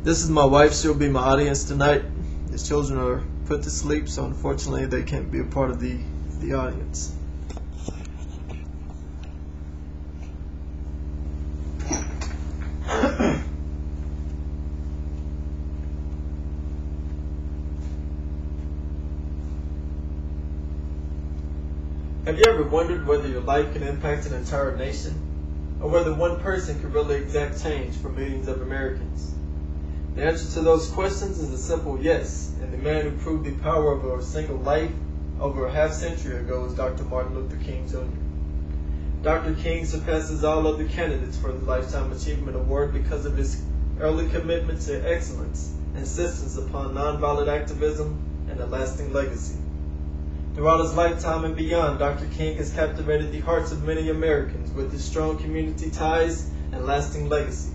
This is my wife. She'll be my audience tonight. The children are put to sleep, so unfortunately they can't be a part of the audience. Have you ever wondered whether your life can impact an entire nation, or whether one person can really exact change for millions of Americans? The answer to those questions is a simple yes, and the man who proved the power of a single life over a half-century ago is Dr. Martin Luther King Jr. Dr. King surpasses all other candidates for the Lifetime Achievement Award because of his early commitment to excellence, insistence upon nonviolent activism, and a lasting legacy. Throughout his lifetime and beyond, Dr. King has captivated the hearts of many Americans with his strong community ties and lasting legacy.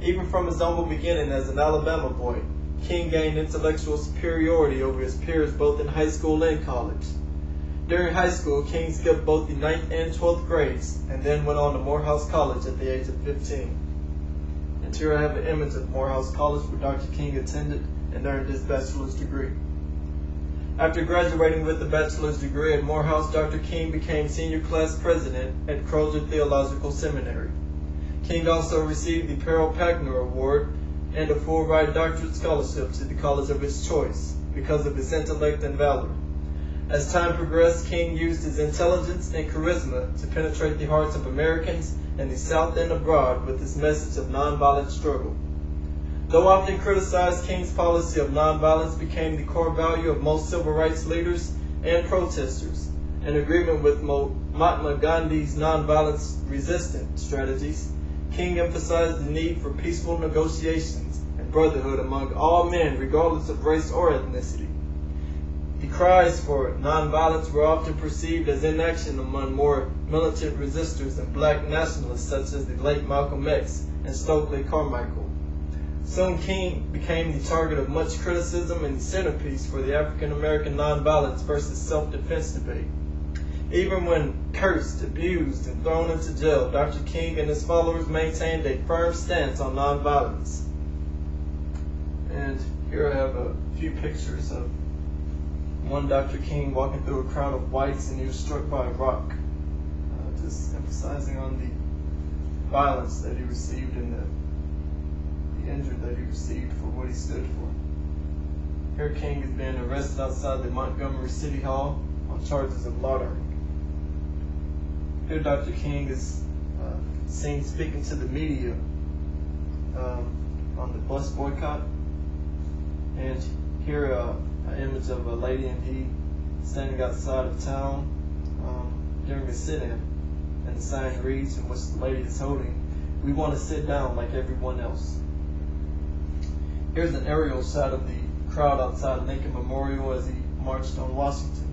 Even from his humble beginning as an Alabama boy, King gained intellectual superiority over his peers both in high school and college. During high school, King skipped both the 9th and 12th grades and then went on to Morehouse College at the age of 15. And here I have an image of Morehouse College where Dr. King attended and earned his bachelor's degree. After graduating with a bachelor's degree at Morehouse, Dr. King became senior class president at Crozer Theological Seminary. King also received the Pearl Packner Award and a full-ride doctorate scholarship to the college of his choice because of his intellect and valor. As time progressed, King used his intelligence and charisma to penetrate the hearts of Americans in the South and abroad with his message of nonviolent struggle. Though often criticized, King's policy of nonviolence became the core value of most civil rights leaders and protesters. In agreement with Mahatma Gandhi's nonviolence resistance strategies, King emphasized the need for peaceful negotiations and brotherhood among all men, regardless of race or ethnicity. The cries for nonviolence were often perceived as inaction among more militant resistors and black nationalists such as the late Malcolm X and Stokely Carmichael. Soon King became the target of much criticism and the centerpiece for the African-American nonviolence versus self-defense debate. Even when cursed, abused, and thrown into jail, Dr. King and his followers maintained a firm stance on nonviolence. And here I have a few pictures of one Dr. King walking through a crowd of whites and he was struck by a rock, just emphasizing on the violence that he received and the injury that he received for what he stood for. Here King is being arrested outside the Montgomery City Hall on charges of loitering. Here Dr. King is seen speaking to the media on the bus boycott. And here an image of a lady and he standing outside of town during a sit-in. And the sign reads, in which the lady is holding, "We want to sit down like everyone else." Here's an aerial shot of the crowd outside Lincoln Memorial as he marched on Washington.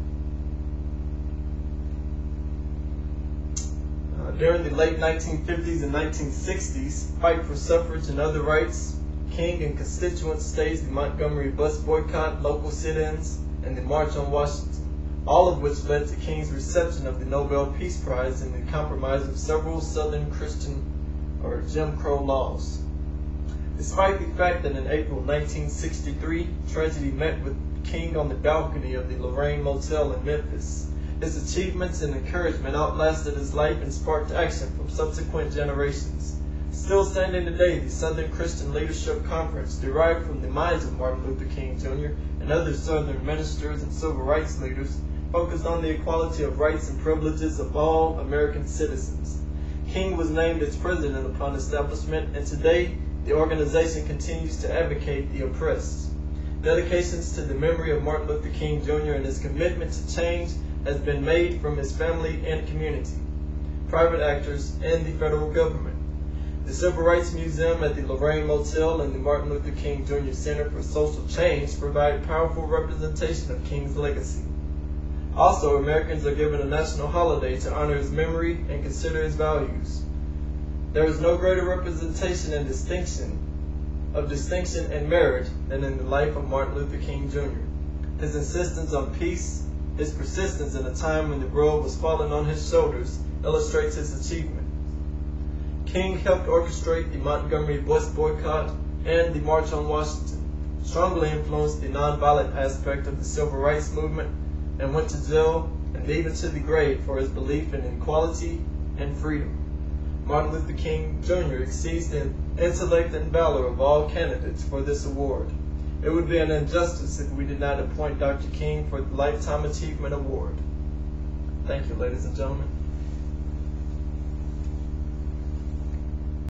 During the late 1950s and 1960s, fight for suffrage and other rights, King and constituents staged the Montgomery bus boycott, local sit-ins, and the March on Washington, all of which led to King's reception of the Nobel Peace Prize and the compromise of several Southern Christian or Jim Crow laws. Despite the fact that in April 1963, tragedy met with King on the balcony of the Lorraine Motel in Memphis, his achievements and encouragement outlasted his life and sparked action from subsequent generations. Still standing today, the Southern Christian Leadership Conference, derived from the minds of Martin Luther King Jr. and other Southern ministers and civil rights leaders, focused on the equality of rights and privileges of all American citizens. King was named its president upon establishment, and today, the organization continues to advocate the oppressed. Dedications to the memory of Martin Luther King Jr. and his commitment to change has been made from his family and community, private actors, and the federal government. The Civil Rights Museum at the Lorraine Motel and the Martin Luther King Jr. Center for Social Change provide powerful representation of King's legacy. Also, Americans are given a national holiday to honor his memory and consider his values. There is no greater representation and distinction and merit than in the life of Martin Luther King Jr. His insistence on peace, his persistence in a time when the world was falling on his shoulders, illustrates his achievement. King helped orchestrate the Montgomery bus boycott and the March on Washington, strongly influenced the nonviolent aspect of the Civil Rights Movement, and went to jail and even to the grave for his belief in equality and freedom. Martin Luther King Jr. exceeds the intellect and valor of all candidates for this award. It would be an injustice if we did not appoint Dr. King for the Lifetime Achievement Award. Thank you, ladies and gentlemen.